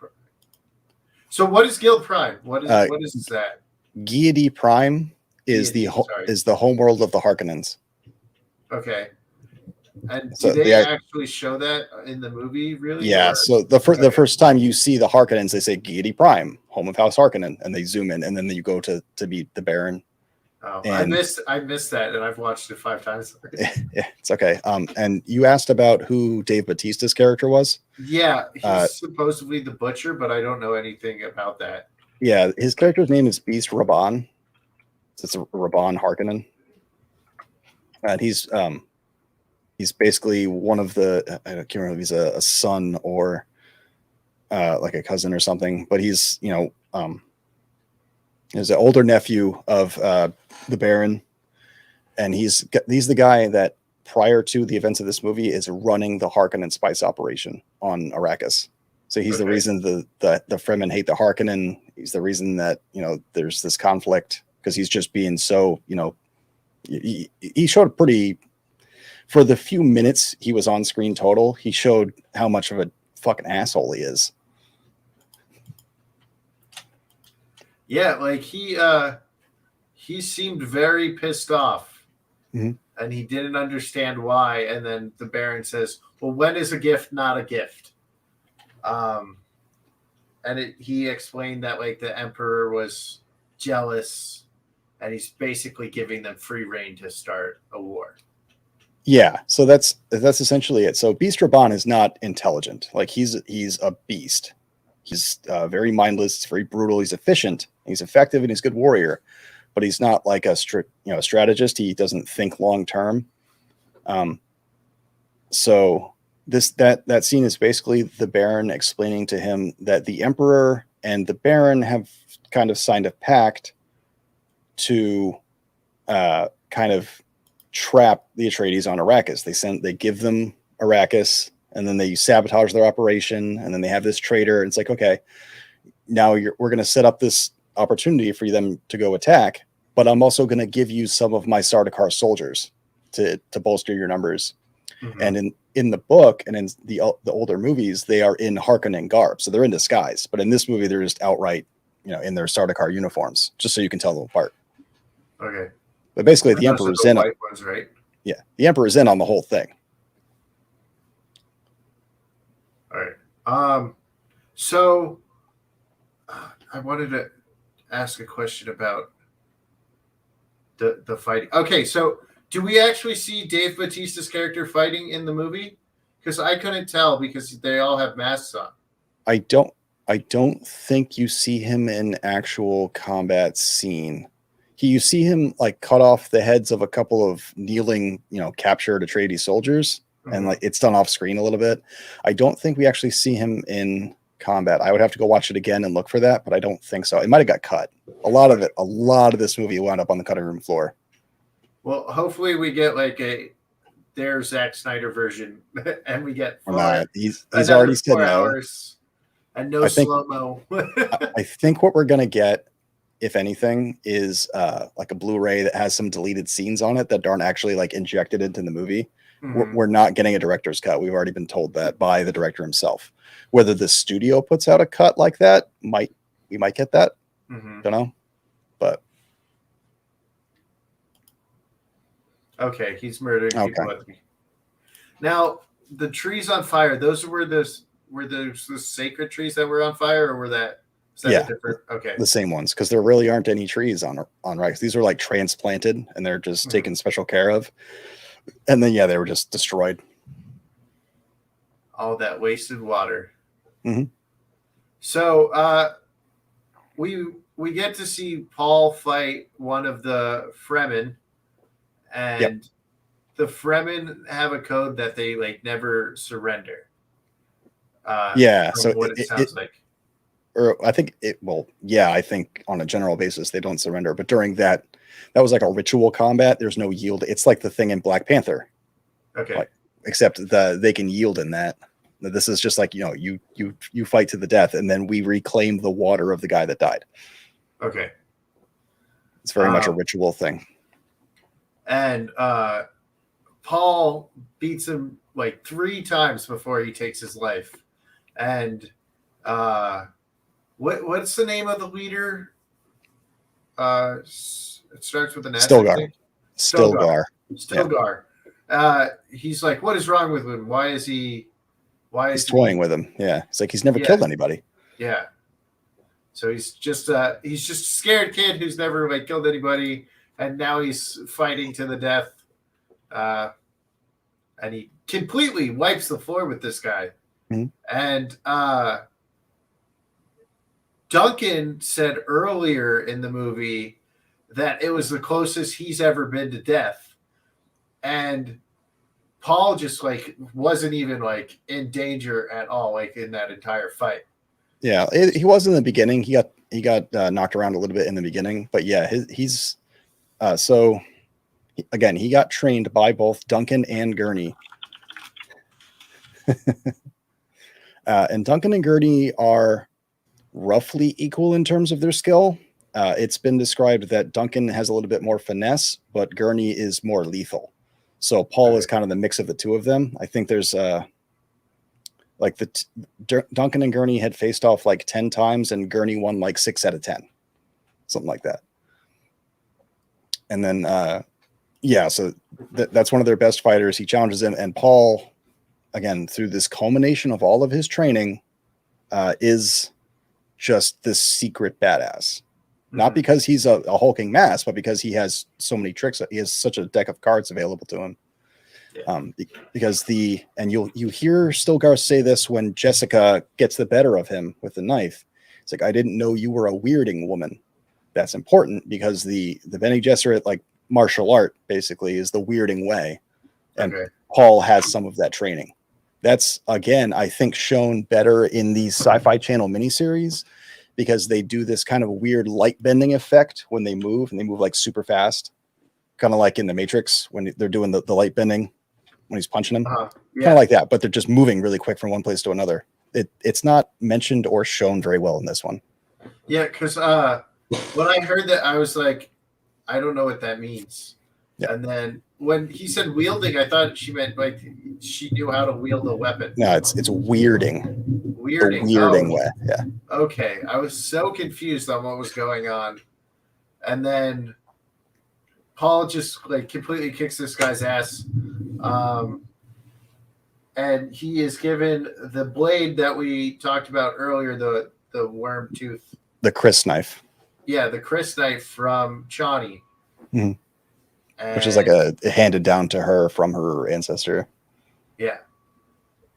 So what is Guild Prime? What is that? Guild Prime is the homeworld of the Harkonnens. Okay. And do they actually show that in the movie, really? Yeah. So the first time you see the Harkonnens, they say Guild Prime, home of House Harkonnen, and they zoom in, and then you go to meet the Baron. Oh, I missed that, and I've watched it 5 times. Yeah, it's okay. And you asked about who Dave Bautista's character was. Yeah, he's supposedly the Butcher, but I don't know anything about that. Yeah, his character's name is Beast Raban. It's a Raban Harkonnen, and he's basically one of the. I can't remember if he's a son or like a cousin or something, but he's is an older nephew of the Baron, and he's the guy that prior to the events of this movie is running the Harkonnen spice operation on Arrakis. So he's the reason the Fremen hate the Harkonnen. He's the reason that there's this conflict, because he's just being so he showed pretty, for the few minutes he was on screen total, he showed how much of a fucking asshole he is. Yeah, like he seemed very pissed off, and he didn't understand why. And then the Baron says, "Well, when is a gift not a gift?" And he explained that the Emperor was jealous, and he's basically giving them free reign to start a war. Yeah, so that's essentially it. So Beast Raban is not intelligent. Like he's a beast. He's very mindless. He's very brutal. He's efficient. He's effective, and he's a good warrior. But he's not like a strategist. He doesn't think long term. So that scene is basically the Baron explaining to him that the Emperor and the Baron have kind of signed a pact to kind of trap the Atreides on Arrakis. They give them Arrakis, and then they sabotage their operation, and then they have this traitor. And it's like, okay, now we're going to set up this opportunity for them to go attack, but I'm also going to give you some of my Sardaukar soldiers to bolster your numbers. Mm-hmm. And in the book and in the older movies, they are in Harkinin garb, so they're in disguise. But in this movie, they're just outright, in their Sardaukar uniforms, just so you can tell them apart. Okay. But basically, the Emperor's in. White ones, right? Yeah, the Emperor's in on the whole thing. All right. So I wanted to ask a question about the fighting. Okay, so do we actually see Dave Bautista's character fighting in the movie? Because I couldn't tell because they all have masks on. I don't think you see him in actual combat scene. You see him like cut off the heads of a couple of kneeling, captured Atreides soldiers, mm-hmm. and like it's done off screen a little bit. I don't think we actually see him in combat. I would have to go watch it again and look for that, but I don't think so. It might have got cut. A lot of this movie wound up on the cutting room floor. Well, hopefully we get like their Zack Snyder version, and we get he's already said no. And no slow-mo. I think what we're gonna get, if anything, is like a Blu-ray that has some deleted scenes on it that aren't actually like injected into the movie. Mm-hmm. We're not getting a director's cut. We've already been told that by the director himself. Whether the studio puts out a cut like that, we might get that. Mm-hmm. Don't know, but okay, he's murdering people. Now, the trees on fire. Those were the sacred trees that were on fire, or is that different? Okay, the same ones, because there really aren't any trees on Rex. These are like transplanted, and they're just taken special care of. And then they were just destroyed. All that wasted water. Mm-hmm. So we get to see Paul fight one of the Fremen, and the Fremen have a code that they like never surrender. So what it sounds like. Or I think I think on a general basis they don't surrender. But during that was like a ritual combat. There's no yield. It's like the thing in Black Panther. Okay. Except they can yield in that. This is just like, you fight to the death, and then we reclaim the water of the guy that died. Okay. It's very much a ritual thing. And Paul beats him like 3 times before he takes his life. And what's the name of the leader? It starts with an S. Stilgar. Stilgar. He's like, what is wrong with him? Why is he toying with him? Yeah. It's like he's never killed anybody. Yeah. So he's just a scared kid who's never like killed anybody, and now he's fighting to the death. And he completely wipes the floor with this guy. Mm-hmm. And Duncan said earlier in the movie that it was the closest he's ever been to death. And Paul just like wasn't even like in danger at all, like in that entire fight. Yeah, he was in the beginning. He got knocked around a little bit in the beginning, but he's so again, he got trained by both Duncan and Gurney. And Duncan and Gurney are roughly equal in terms of their skill. It's been described that Duncan has a little bit more finesse, but Gurney is more lethal. So Paul is kind of the mix of the two of them. I think there's Duncan and Gurney had faced off like 10 times, and Gurney won like 6 out of 10, something like that. And then, so that's one of their best fighters. He challenges him, and Paul, again, through this culmination of all of his training, is just this secret badass. Not because he's a hulking mass, but because he has so many tricks. He has such a deck of cards available to him. Yeah. You hear Stilgar say this when Jessica gets the better of him with the knife. It's like, I didn't know you were a weirding woman. That's important because the Bene Gesserit, like martial art, basically is the weirding way. And Paul has some of that training That's, again, I think shown better in these Sci-Fi Channel miniseries, because they do this kind of weird light bending effect when they move, and they move like super fast, kind of like in the Matrix when they're doing the light bending when he's punching him, kind of like that, but they're just moving really quick from one place to another. It's not mentioned or shown very well in this one. Yeah, because when I heard that, I was like, I don't know what that means. Yeah. And then when he said wielding, I thought she meant like she knew how to wield a weapon. No, it's weirding. Weirding. The weirding way. Yeah. Okay. I was so confused on what was going on. And then Paul just like completely kicks this guy's ass. And he is given the blade that we talked about earlier, the worm tooth. The Chris knife. Yeah, the Chris knife from Chani. Mm-hmm. Which is like a handed down to her from her ancestor. Yeah.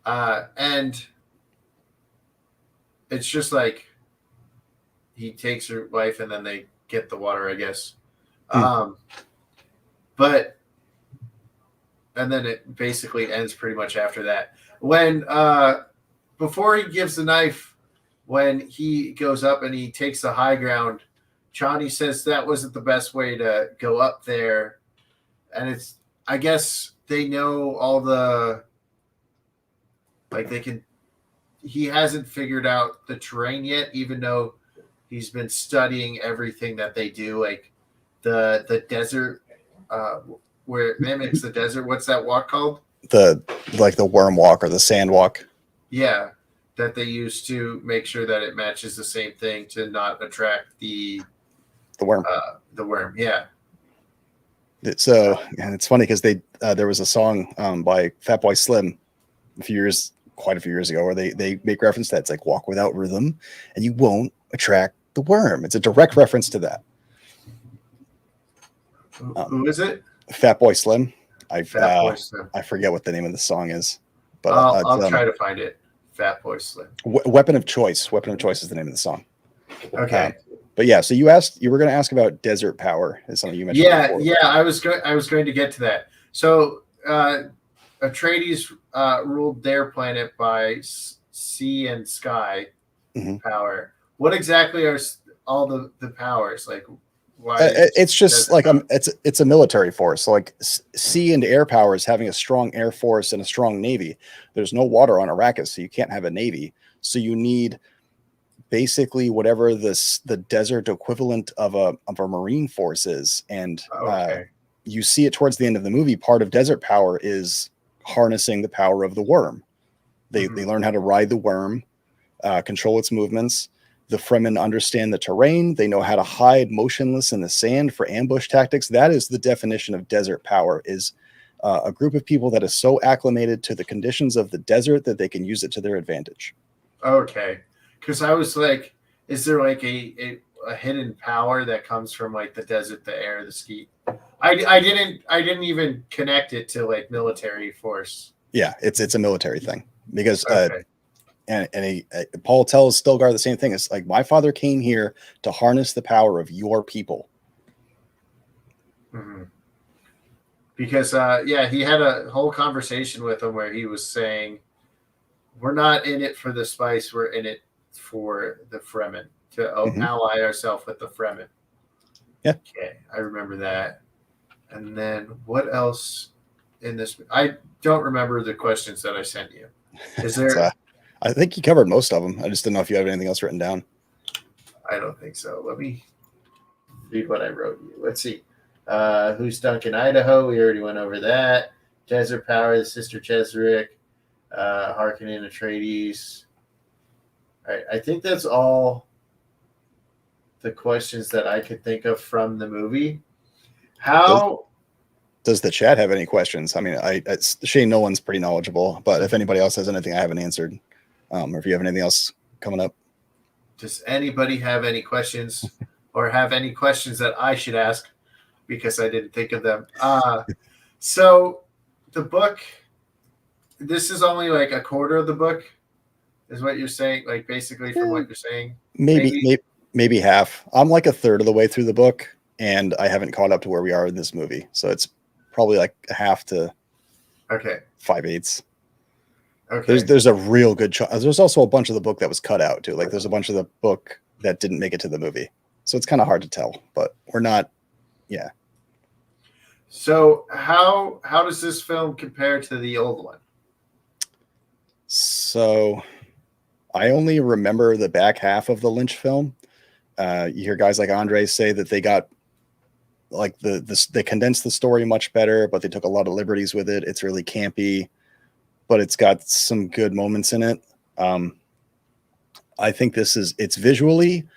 And it's just like he takes her wife and then they get the water, I guess. But and then it basically ends pretty much after that. When before he gives the knife, when he goes up and he takes the high ground, Chani says that wasn't the best way to go up there. And it's, I guess they know all the, like he hasn't figured out the terrain yet, even though he's been studying everything that they do, like the desert, where it mimics the desert. What's that walk called? The worm walk or the sand walk. Yeah. That they use to make sure that it matches the same thing to not attract the worm. The worm. Yeah. So, and it's funny because there was a song by Fatboy Slim quite a few years ago, where they make reference to that. It's like, walk without rhythm and you won't attract the worm. It's a direct reference to that. Who is it? Fatboy Slim. Fatboy Slim. I forget what the name of the song is, but I'll try to find it. Fatboy Slim. Weapon of Choice. Weapon of Choice is the name of the song. Okay. But yeah, so you were going to ask about desert power, is something you mentioned. Yeah, I was going to get to that. So Atreides ruled their planet by sea and sky power. What exactly are all the powers? Like, why? It's just like it's a military force. So like sea and air power is having a strong air force and a strong navy. There's no water on Arrakis, so you can't have a navy. So you need basically whatever the desert equivalent of a marine force is. And you see it towards the end of the movie. Part of desert power is harnessing the power of the worm. They learn how to ride the worm, control its movements. The Fremen understand the terrain. They know how to hide motionless in the sand for ambush tactics. That is the definition of desert power, is a group of people that is so acclimated to the conditions of the desert that they can use it to their advantage. Okay. Because I was like, is there like a hidden power that comes from like the desert, the air, the ski? I didn't even connect it to like military force. Yeah, it's a military thing because Paul tells Stilgar the same thing. It's like, my father came here to harness the power of your people. Mm-hmm. Because he had a whole conversation with him where he was saying, we're not in it for the spice, we're in it for the Fremen, to ally ourselves with the Fremen. Yeah. Okay, I remember that. And then what else in this? I don't remember the questions that I sent you. Is there? I think you covered most of them. I just didn't know if you have anything else written down. I don't think so. Let me read what I wrote you. Let's see. Who's Duncan, Idaho? We already went over that. Desert Power, the Sister Chesrick. Harkinin, Atreides. All right, I think that's all the questions that I could think of from the movie. How does the chat have any questions? I mean, Shane Nolan's pretty knowledgeable, but if anybody else has anything I haven't answered, or if you have anything else coming up. Does anybody have any questions or have any questions that I should ask because I didn't think of them? So the book, this is only like a quarter of the book, is what you're saying? Like basically from what you're saying? Maybe half. I'm like a third of the way through the book, and I haven't caught up to where we are in this movie. So it's probably like a half to 5/8. Okay. There's a real good there's also a bunch of the book that was cut out too. Like there's a bunch of the book that didn't make it to the movie. So it's kind of hard to tell, but we're not. Yeah. So how does this film compare to the old one? So I only remember the back half of the Lynch film. You hear guys like Andre say that they got like they condensed the story much better, but they took a lot of liberties with it. It's really campy, but it's got some good moments in it. I think it's visually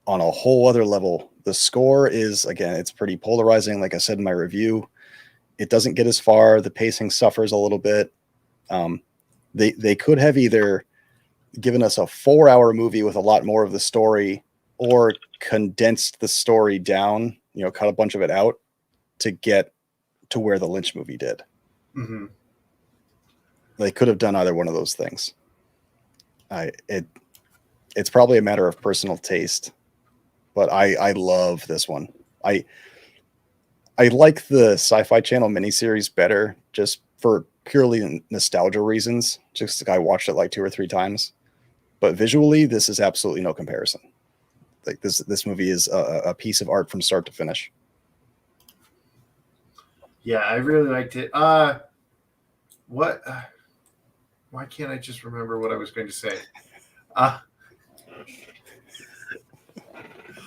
on a whole other level. The score is, again, it's pretty polarizing. Like I said in my review, it doesn't get as far. The pacing suffers a little bit. They could have either given us a 4-hour movie with a lot more of the story, or condensed the story down, cut a bunch of it out to get to where the Lynch movie did. Mm-hmm. They could have done either one of those things. It's probably a matter of personal taste, but I love this one. I like the Sci-Fi Channel miniseries better, just for purely nostalgia reasons. Just like I watched it like 2 or 3 times, but visually, this is absolutely no comparison. Like this movie is a piece of art from start to finish. Yeah, I really liked it. What? Why can't I just remember what I was going to say?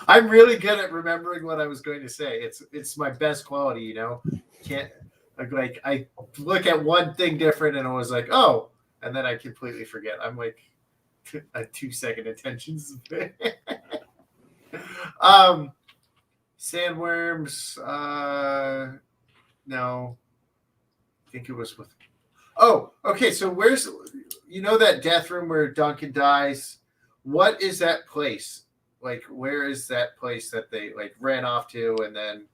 I'm really good at remembering what I was going to say. It's my best quality, Can't like I look at one thing different and I was like, oh, and then I completely forget. I'm like a 2-second attention span. Sandworms. No, I think it was with. Oh, okay. So where's that death room where Duncan dies? What is that place? Like, where is that place that they like ran off to, and then?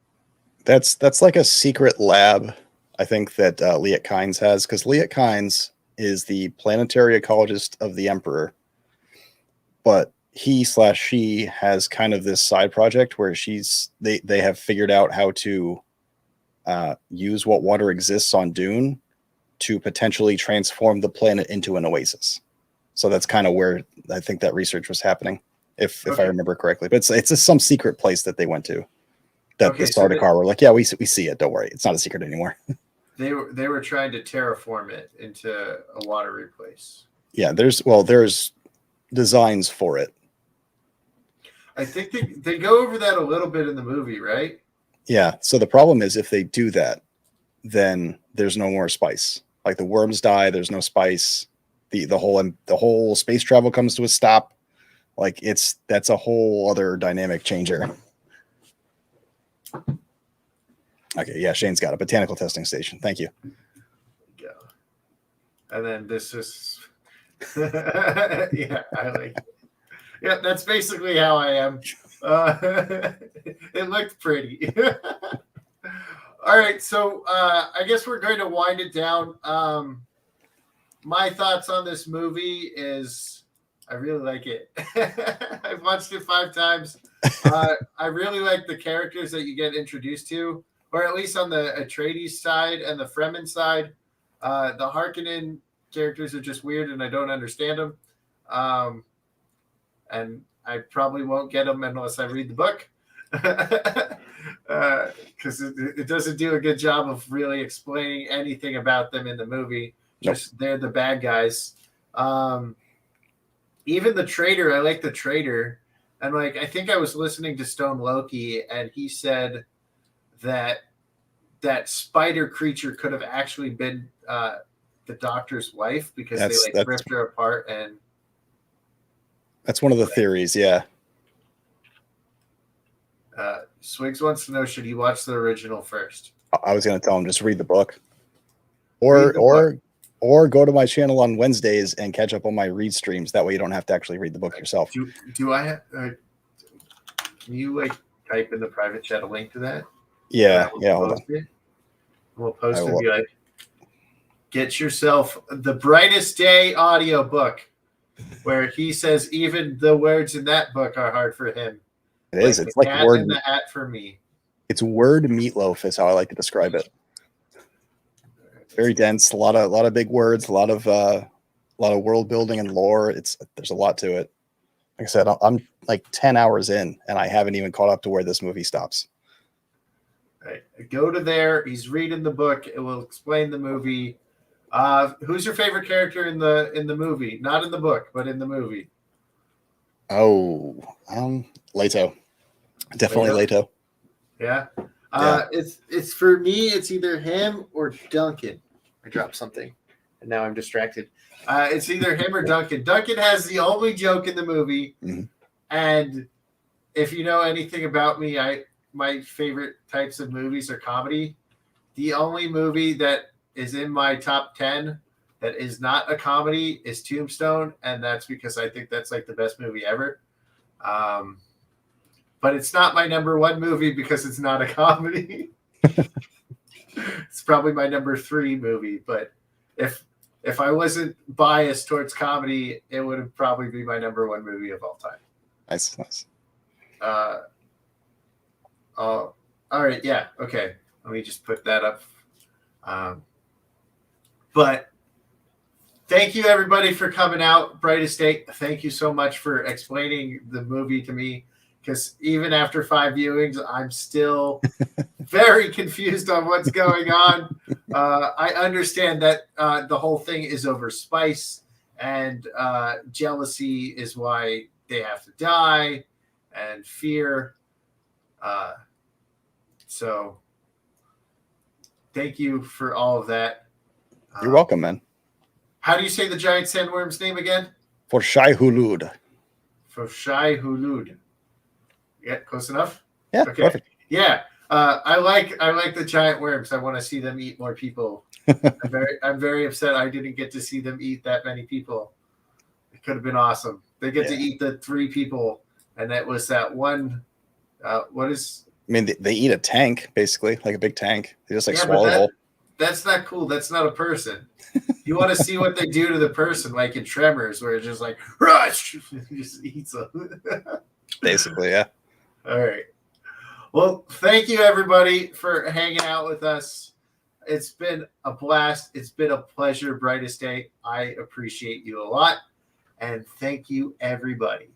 That's like a secret lab, I think, that Liet Kynes has, because Liet Kynes is the planetary ecologist of the Emperor, but she has kind of this side project where they have figured out how to use what water exists on Dune to potentially transform the planet into an oasis. So that's kind of where I think that research was happening, if I remember correctly. But it's some secret place that they went to. That the Sardaukar were like, yeah, we see it. Don't worry, it's not a secret anymore. They were trying to terraform it into a watery place. Yeah, there's designs for it. I think they go over that a little bit in the movie, right? Yeah. So the problem is, if they do that, then there's no more spice. Like the worms die, there's no spice. The whole space travel comes to a stop. Like that's a whole other dynamic changer. Okay, yeah, Shane's got a botanical testing station. Thank you. Yeah. And then this is yeah, I like it. Yeah, that's basically how I am. It looked pretty. All right, so I guess we're going to wind it down. My thoughts on this movie is I really like it. I've watched it 5 times. I really like the characters that you get introduced to, or at least on the Atreides side and the Fremen side. The Harkinin characters are just weird, and I don't understand them. And I probably won't get them unless I read the book, because it doesn't do a good job of really explaining anything about them in the movie. Just they're the bad guys. Even the traitor, I like the traitor. And like, I think I was listening to Stone Loki, and he said that spider creature could have actually been the doctor's wife, because they ripped her apart. And that's one of the theories. Yeah. Swigs wants to know, should he watch the original first? I was going to tell him, just read the book, or go to my channel on Wednesdays and catch up on my read streams. That way you don't have to actually read the book yourself. Do I have, can you like type in the private chat a link to that? Yeah. Hold on. We'll post it and be like, get yourself the Brightest Day audiobook, where he says even the words in that book are hard for him. It is. It's like word in the hat for me. It's word meatloaf is how I like to describe it. Very dense, a lot of big words, a lot of a lot of world building and lore. There's a lot to it. Like I said, I'm like 10 hours in, and I haven't even caught up to where this movie stops. Right. Go to there. He's reading the book. It will explain the movie. Who's your favorite character in the movie? Not in the book, but in the movie. Oh, Leto. Definitely Leto. Yeah. Yeah. It's for me, it's either him or Duncan. I dropped something and now I'm distracted. It's either him or Duncan. Duncan has the only joke in the movie. Mm-hmm. And if you know anything about me, my favorite types of movies are comedy. The only movie that is in my top 10 that is not a comedy is Tombstone, and that's because I think that's like the best movie ever. But it's not my number one movie because it's not a comedy. It's probably my number 3 movie, but if I wasn't biased towards comedy, it would probably be my number 1 movie of all time. Nice. All right, yeah, okay. Let me just put that up. But thank you, everybody, for coming out. Brightest Day, thank you so much for explaining the movie to me, because even after 5 viewings, I'm still very confused on what's going on. I understand that the whole thing is over Spice, and jealousy is why they have to die, and fear. So thank you for all of that. You're welcome, man. How do you say the giant sandworm's name again? For Shai Hulud. For Shai Hulud. Yeah, close enough? Yeah, okay. Perfect. Yeah. I like the giant worms. I want to see them eat more people. I'm very upset I didn't get to see them eat that many people. It could have been awesome. They get to eat the 3 people, and that was that one. What is? I mean, they eat a tank, basically, like a big tank. They just swallow the whole. That's not cool. That's not a person. You want to see what they do to the person, like in Tremors, where it's just like rush, just eats them. Basically, yeah. All right. Well, thank you, everybody, for hanging out with us. It's been a blast. It's been a pleasure, Brightest Day. I appreciate you a lot. And thank you, everybody.